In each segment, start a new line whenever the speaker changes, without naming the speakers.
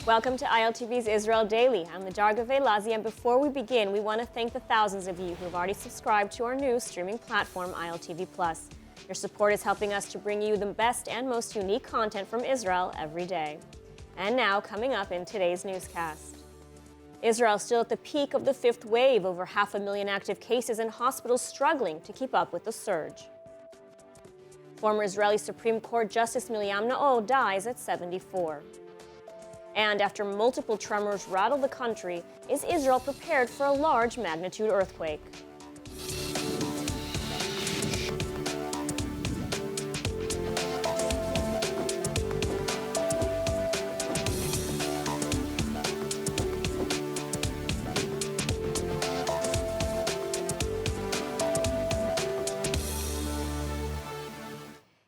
Welcome to ILTV's Israel Daily. I'm Madarga Velazi, and before we begin, we want to thank the thousands of you who have already subscribed to our new streaming platform, ILTV+. Your support is helping us to bring you the best and most unique content from Israel every day. And now, coming up in today's newscast. Israel still at the peak of the fifth wave, over 500,000 active cases and hospitals struggling to keep up with the surge. Former Israeli Supreme Court Justice Miriam Naor dies at 74. And after multiple tremors rattle the country, is Israel prepared for a large magnitude earthquake?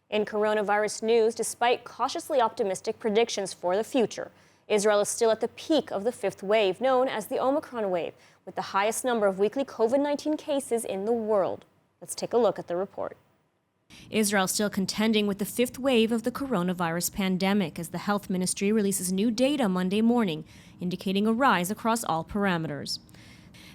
In coronavirus news, despite cautiously optimistic predictions for the future, Israel is still at the peak of the fifth wave, known as the Omicron wave, with the highest number of weekly COVID-19 cases in the world. Let's take a look at the report. Israel still contending with the fifth wave of the coronavirus pandemic as the health ministry releases new data Monday morning, indicating a rise across all parameters.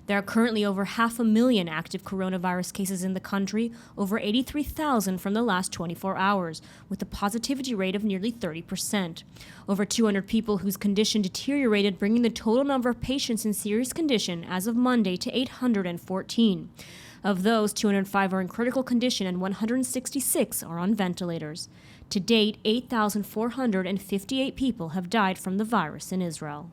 There are currently over 500,000 active coronavirus cases in the country, over 83,000 from the last 24 hours, with a positivity rate of nearly 30%. Over 200 people whose condition deteriorated, bringing the total number of patients in serious condition as of Monday to 814. Of those, 205 are in critical condition and 166 are on ventilators. To date, 8,458 people have died from the virus in Israel.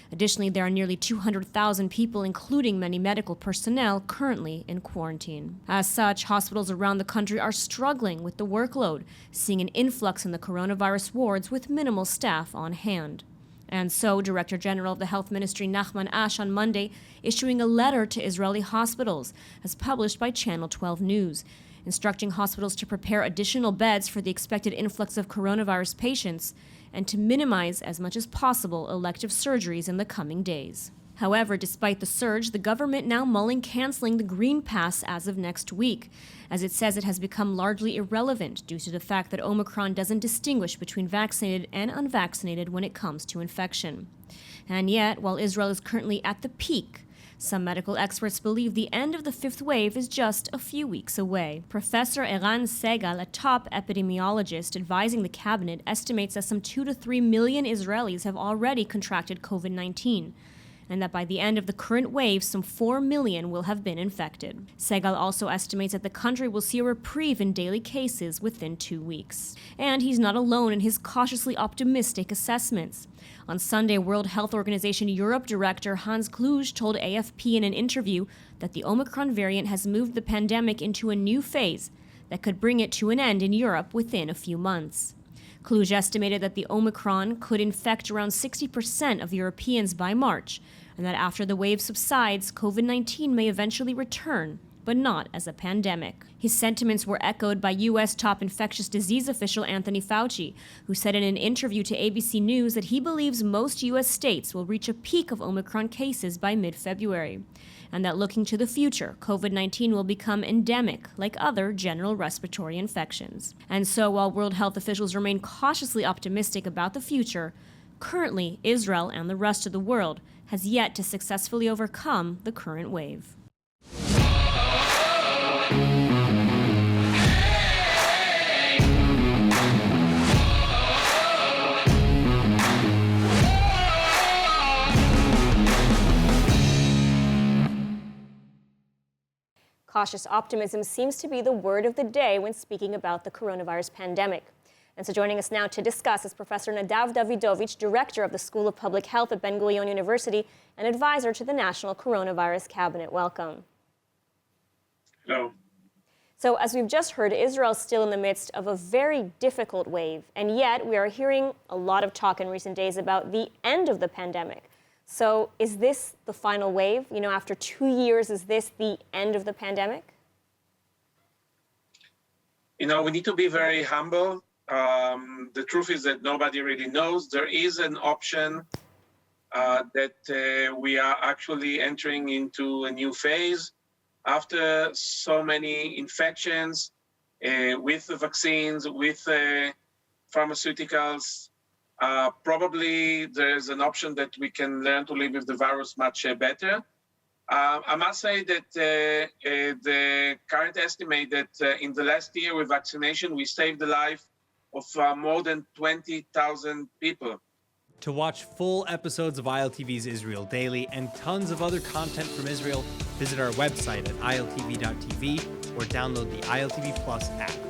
Additionally, there are nearly 200,000 people, including many medical personnel, currently in quarantine. As such, hospitals around the country are struggling with the workload, seeing an influx in the coronavirus wards with minimal staff on hand. And so, Director General of the Health Ministry Nachman Ash on Monday issuing a letter to Israeli hospitals, as published by Channel 12 News, instructing hospitals to prepare additional beds for the expected influx of coronavirus patients and to minimize as much as possible elective surgeries in the coming days. However, despite the surge, the government now mulling canceling the Green Pass as of next week, as it says it has become largely irrelevant due to the fact that Omicron doesn't distinguish between vaccinated and unvaccinated when it comes to infection. And yet, while Israel is currently at the peak, some medical experts believe the end of the fifth wave is just a few weeks away. Professor Eran Segal, a top epidemiologist advising the cabinet, estimates that some 2 to 3 million Israelis have already contracted COVID-19, and that by the end of the current wave, some 4 million will have been infected. Segal also estimates that the country will see a reprieve in daily cases within 2 weeks. And he's not alone in his cautiously optimistic assessments. On Sunday, World Health Organization Europe Director Hans Kluge told AFP in an interview that the Omicron variant has moved the pandemic into a new phase that could bring it to an end in Europe within a few months. Kluge estimated that the Omicron could infect around 60% of Europeans by March, and that after the wave subsides, COVID-19 may eventually return, but not as a pandemic. His sentiments were echoed by U.S. top infectious disease official Anthony Fauci, who said in an interview to ABC News that he believes most U.S. states will reach a peak of Omicron cases by mid-February, and that looking to the future, COVID-19 will become endemic like other general respiratory infections. And so while World Health officials remain cautiously optimistic about the future, currently Israel and the rest of the world has yet to successfully overcome the current wave. Cautious optimism seems to be the word of the day when speaking about the coronavirus pandemic. And so joining us now to discuss is Professor Nadav Davidovich, Director of the School of Public Health at Ben-Gurion University and advisor to the National Coronavirus Cabinet. Welcome.
Hello.
So as we've just heard, Israel is still in the midst of a very difficult wave, and yet we are hearing a lot of talk in recent days about the end of the pandemic. So is this the final wave? You know, after 2 years, is this the end of the pandemic?
You know, we need to be very humble. The truth is that nobody really knows. There is an option that we are actually entering into a new phase after so many infections with the vaccines, with pharmaceuticals. Probably there's an option that we can learn to live with the virus much better. I must say that the current estimate that in the last year with vaccination, we saved the life of more than 20,000 people.
To watch full episodes of ILTV's Israel Daily and tons of other content from Israel, visit our website at iltv.tv or download the ILTV Plus app.